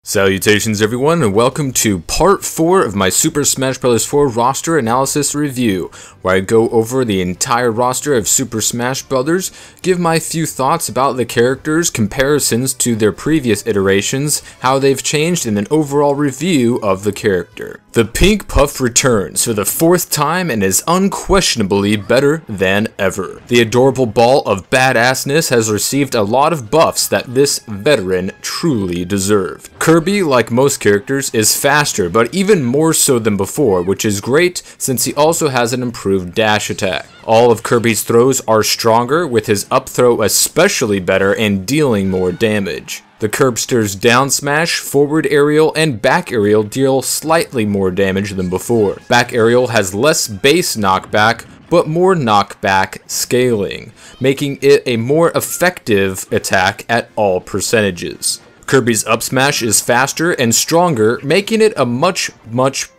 Salutations everyone, and welcome to part 4 of my Super Smash Bros. 4 roster analysis review, where I go over the entire roster of Super Smash Bros., give my few thoughts about the characters, comparisons to their previous iterations, how they've changed, and an overall review of the character. The Pink Puff returns for the 4th time and is unquestionably better than ever. The adorable ball of badassness has received a lot of buffs that this veteran truly deserved. Kirby, like most characters, is faster, but even more so than before, which is great since he also has an improved dash attack. All of Kirby's throws are stronger, with his up throw especially better and dealing more damage. The Curbster's down smash, forward aerial, and back aerial deal slightly more damage than before. Back aerial has less base knockback, but more knockback scaling, making it a more effective attack at all percentages. Kirby's up smash is faster and stronger, making it a much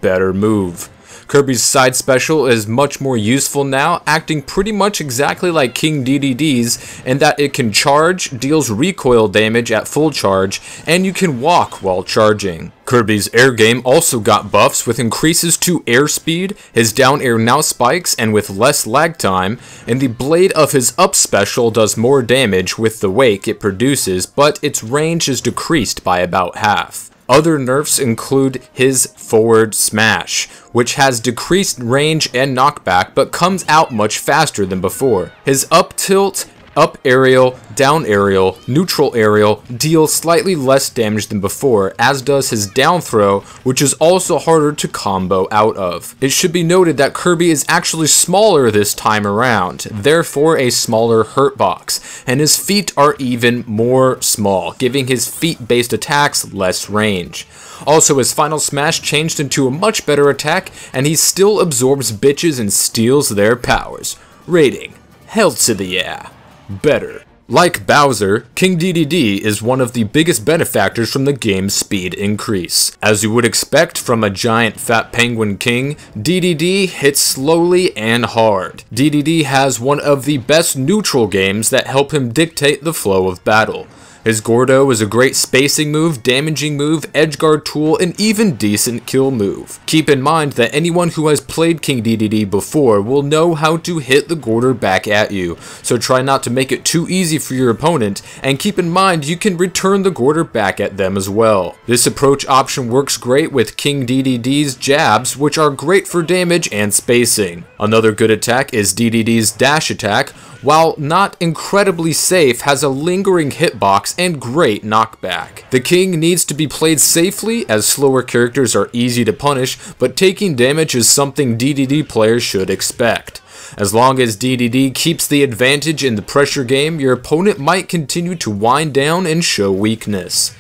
better move. Kirby's side special is much more useful now, acting pretty much exactly like King Dedede's in that it can charge, deals recoil damage at full charge, and you can walk while charging. Kirby's air game also got buffs with increases to airspeed, his down air now spikes and with less lag time, and the blade of his up special does more damage with the wake it produces, but its range is decreased by about half. Other nerfs include his forward smash, which has decreased range and knockback but comes out much faster than before. His up tilt, up aerial, down aerial, neutral aerial deal slightly less damage than before, as does his down throw, which is also harder to combo out of. It should be noted that Kirby is actually smaller this time around, therefore a smaller hurt box, and his feet are even more small, giving his feet-based attacks less range. Also, his final smash changed into a much better attack, and he still absorbs bitches and steals their powers. Rating: hell to the yeah. Better. Like Bowser, King Dedede is one of the biggest benefactors from the game's speed increase. As you would expect from a giant fat penguin king, Dedede hits slowly and hard. Dedede has one of the best neutral games that help him dictate the flow of battle. His Gordo is a great spacing move, damaging move, edgeguard tool, and even decent kill move. Keep in mind that anyone who has played King Dedede before will know how to hit the Gordo back at you, so try not to make it too easy for your opponent, and keep in mind you can return the Gordo back at them as well. This approach option works great with King Dedede's jabs, which are great for damage and spacing. Another good attack is Dedede's dash attack, while not incredibly safe, has a lingering hitbox and great knockback. The king needs to be played safely, as slower characters are easy to punish, but taking damage is something Dedede players should expect. As long as Dedede keeps the advantage in the pressure game, your opponent might continue to wind down and show weakness.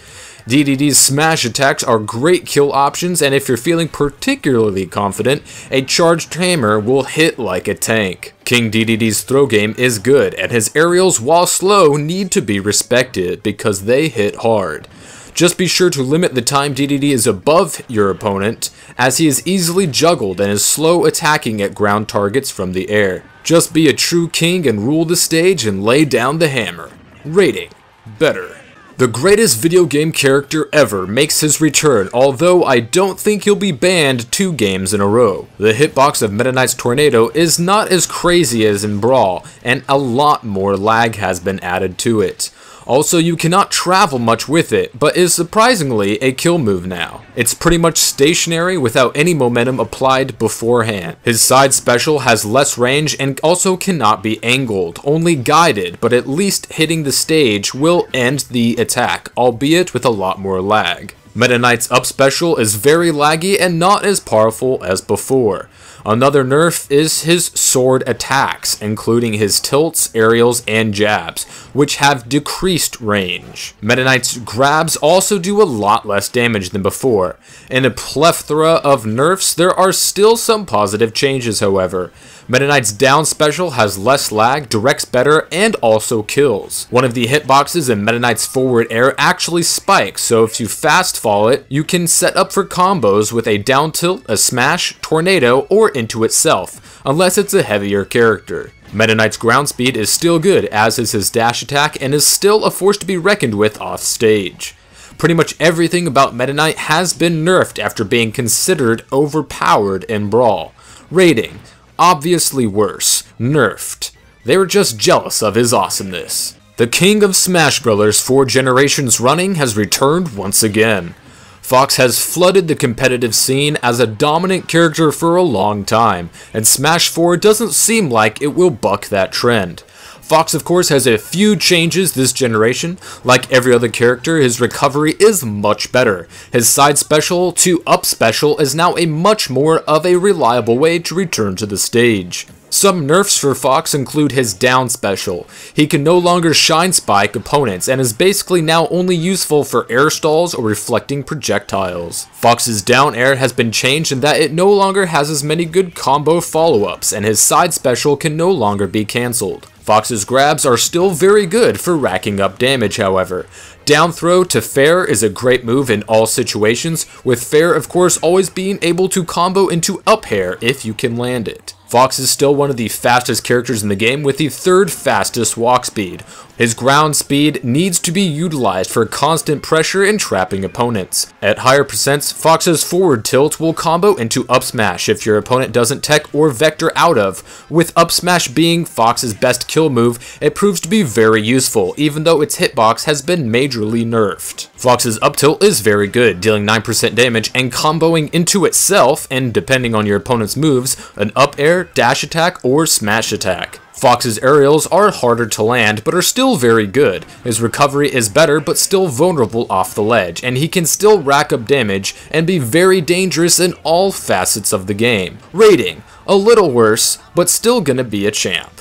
Dedede's smash attacks are great kill options, and if you're feeling particularly confident, a charged hammer will hit like a tank. King Dedede's throw game is good, and his aerials, while slow, need to be respected because they hit hard. Just be sure to limit the time Dedede is above your opponent, as he is easily juggled and is slow attacking at ground targets from the air. Just be a true king and rule the stage and lay down the hammer. Rating: better. The greatest video game character ever makes his return, although I don't think he'll be banned 2 games in a row. The hitbox of Meta Knight's Tornado is not as crazy as in Brawl, and a lot more lag has been added to it. Also, you cannot travel much with it, but is surprisingly a kill move now. It's pretty much stationary without any momentum applied beforehand. His side special has less range and also cannot be angled, only guided, but at least hitting the stage will end the attack, albeit with a lot more lag. Meta Knight's up special is very laggy and not as powerful as before. Another nerf is his sword attacks, including his tilts, aerials, and jabs, which have decreased range. Meta Knight's grabs also do a lot less damage than before. In a plethora of nerfs, there are still some positive changes, however. Meta Knight's down special has less lag, directs better, and also kills. One of the hitboxes in Meta Knight's forward air actually spikes, so if you fast fall it, you can set up for combos with a down tilt, a smash, tornado, or into itself, unless it's a heavier character. Meta Knight's ground speed is still good, as is his dash attack, and is still a force to be reckoned with off stage. Pretty much everything about Meta Knight has been nerfed after being considered overpowered in Brawl. Rating: obviously worse. Nerfed. They were just jealous of his awesomeness. The king of Smash Bros. 4 generations running has returned once again. Fox has flooded the competitive scene as a dominant character for a long time, and Smash 4 doesn't seem like it will buck that trend. Fox, of course, has a few changes this generation. Like every other character, his recovery is much better. His side special to up special is now a much more of a reliable way to return to the stage. Some nerfs for Fox include his down special. He can no longer shine spike opponents and is basically now only useful for air stalls or reflecting projectiles. Fox's down air has been changed in that it no longer has as many good combo follow-ups, and his side special can no longer be cancelled. Fox's grabs are still very good for racking up damage, however. Down throw to fair is a great move in all situations, with fair of course always being able to combo into up air if you can land it. Fox is still one of the fastest characters in the game with the 3rd fastest walk speed. His ground speed needs to be utilized for constant pressure and trapping opponents. At higher percents, Fox's forward tilt will combo into up smash if your opponent doesn't tech or vector out of. With up smash being Fox's best kill move, it proves to be very useful, even though its hitbox has been majorly nerfed. Fox's up tilt is very good, dealing 9% damage and comboing into itself, and depending on your opponent's moves, an up air, dash attack, or smash attack. Fox's aerials are harder to land, but are still very good. His recovery is better, but still vulnerable off the ledge, and he can still rack up damage and be very dangerous in all facets of the game. Rating: a little worse, but still gonna be a champ.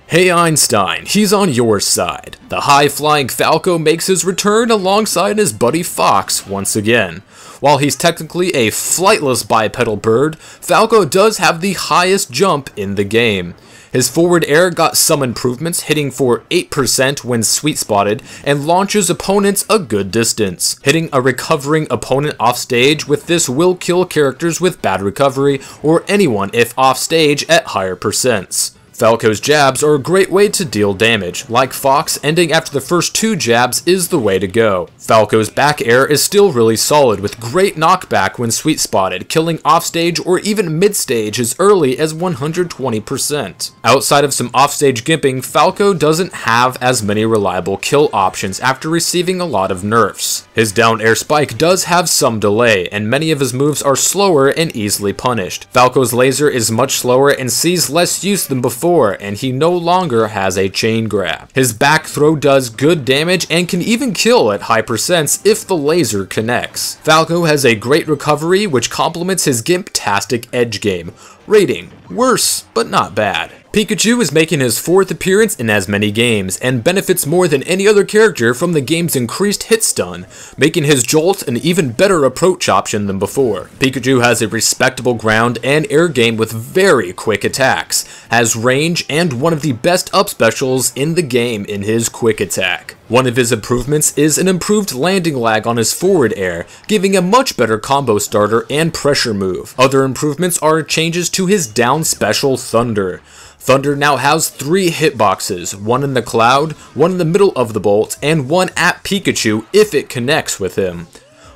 Hey Einstein, he's on your side. The high-flying Falco makes his return alongside his buddy Fox once again. While he's technically a flightless bipedal bird, Falco does have the highest jump in the game. His forward air got some improvements, hitting for 8% when sweet spotted, and launches opponents a good distance. Hitting a recovering opponent off stage with this will kill characters with bad recovery, or anyone if off stage at higher percents. Falco's jabs are a great way to deal damage. Like Fox, ending after the first 2 jabs is the way to go. Falco's back air is still really solid, with great knockback when sweet spotted, killing offstage or even mid-stage as early as 120%. Outside of some offstage gimping, Falco doesn't have as many reliable kill options after receiving a lot of nerfs. His down air spike does have some delay, and many of his moves are slower and easily punished. Falco's laser is much slower and sees less use than before, and he no longer has a chain grab. His back throw does good damage and can even kill at high percents if the laser connects. Falco has a great recovery which complements his gimp-tastic edge game. Rating: worse, but not bad. Pikachu is making his 4th appearance in as many games, and benefits more than any other character from the game's increased hit stun, making his Jolt an even better approach option than before. Pikachu has a respectable ground and air game with very quick attacks, has range, and one of the best up specials in the game in his quick attack. One of his improvements is an improved landing lag on his forward air, giving a much better combo starter and pressure move. Other improvements are changes to his down special Thunder. Thunder now has 3 hitboxes, one in the cloud, one in the middle of the bolt, and one at Pikachu if it connects with him.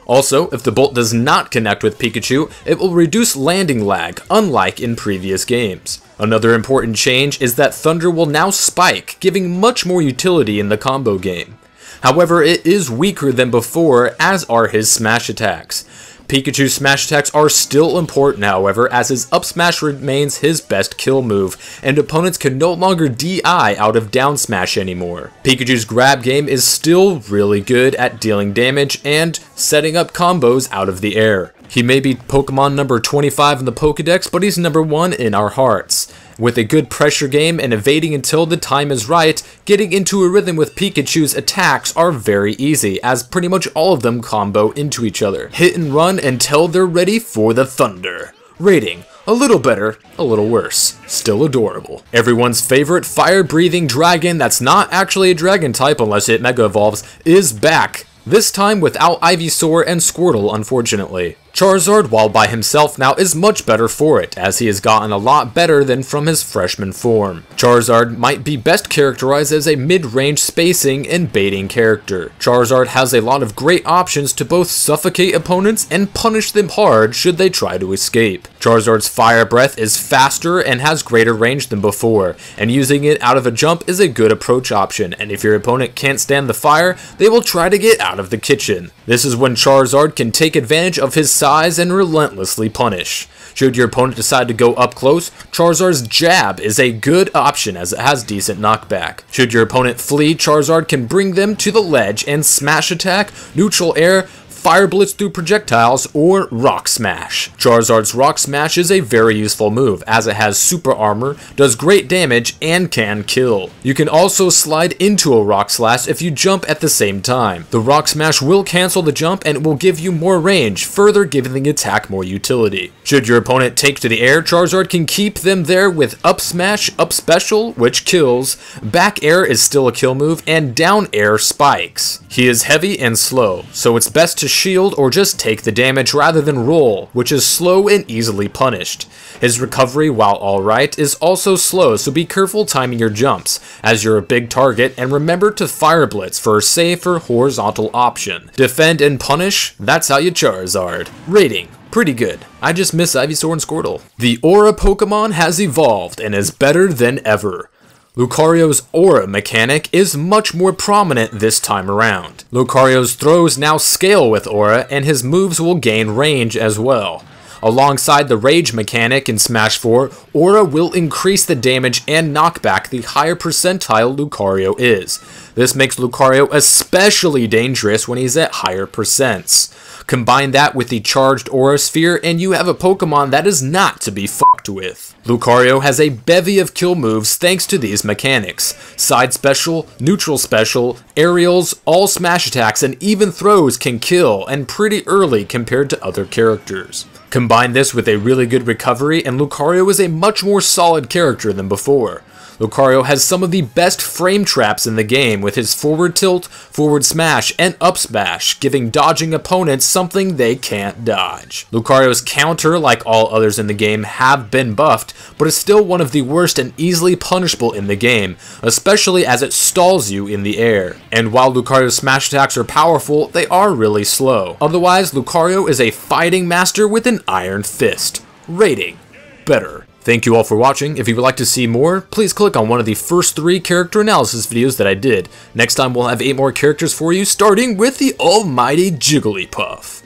Also, if the bolt does not connect with Pikachu, it will reduce landing lag, unlike in previous games. Another important change is that Thunder will now spike, giving much more utility in the combo game. However, it is weaker than before, as are his smash attacks. Pikachu's smash attacks are still important, however, as his up smash remains his best kill move, and opponents can no longer DI out of down smash anymore. Pikachu's grab game is still really good at dealing damage and setting up combos out of the air. He may be Pokemon number 25 in the Pokedex, but he's number 1 in our hearts. With a good pressure game and evading until the time is right, getting into a rhythm with Pikachu's attacks are very easy, as pretty much all of them combo into each other. Hit and run until they're ready for the Thunder. Rating: a little better, a little worse. Still adorable. Everyone's favorite fire-breathing dragon that's not actually a dragon type unless it mega evolves is back. This time without Ivysaur and Squirtle, unfortunately. Charizard, while by himself now, is much better for it, as he has gotten a lot better than from his freshman form. Charizard might be best characterized as a mid-range spacing and baiting character. Charizard has a lot of great options to both suffocate opponents and punish them hard should they try to escape. Charizard's Fire Breath is faster and has greater range than before, and using it out of a jump is a good approach option, and if your opponent can't stand the fire, they will try to get out of the kitchen. This is when Charizard can take advantage of his size and relentlessly punish. Should your opponent decide to go up close, Charizard's Jab is a good option as it has decent knockback. Should your opponent flee, Charizard can bring them to the ledge and smash attack, neutral air, Fire Blitz through projectiles, or Rock Smash. Charizard's Rock Smash is a very useful move, as it has super armor, does great damage, and can kill. You can also slide into a Rock Slash if you jump at the same time. The Rock Smash will cancel the jump and it will give you more range, further giving the attack more utility. Should your opponent take to the air, Charizard can keep them there with Up Smash, Up Special, which kills, Back Air is still a kill move, and Down Air spikes. He is heavy and slow, so it's best to shield or just take the damage rather than roll, which is slow and easily punished. His recovery, while alright, is also slow, so be careful timing your jumps, as you're a big target, and remember to Fire Blitz for a safer horizontal option. Defend and punish, that's how you Charizard. Rating: pretty good. I just miss Ivysaur and Squirtle. The Aura Pokemon has evolved and is better than ever. Lucario's Aura mechanic is much more prominent this time around. Lucario's throws now scale with Aura, and his moves will gain range as well. Alongside the Rage mechanic in Smash 4, Aura will increase the damage and knockback the higher percentile Lucario is. This makes Lucario especially dangerous when he's at higher percents. Combine that with the charged Aura Sphere and you have a Pokemon that is not to be fucked with. Lucario has a bevy of kill moves thanks to these mechanics. Side Special, Neutral Special, Aerials, all smash attacks, and even throws can kill, and pretty early compared to other characters. Combine this with a really good recovery and Lucario is a much more solid character than before. Lucario has some of the best frame traps in the game with his forward tilt, forward smash, and up smash, giving dodging opponents something they can't dodge. Lucario's counter, like all others in the game, have been buffed, but is still one of the worst and easily punishable in the game, especially as it stalls you in the air. And while Lucario's smash attacks are powerful, they are really slow. Otherwise, Lucario is a fighting master with an iron fist. Rating: better. Thank you all for watching. If you would like to see more, please click on one of the first 3 character analysis videos that I did. Next time we'll have 8 more characters for you, starting with the almighty Jigglypuff.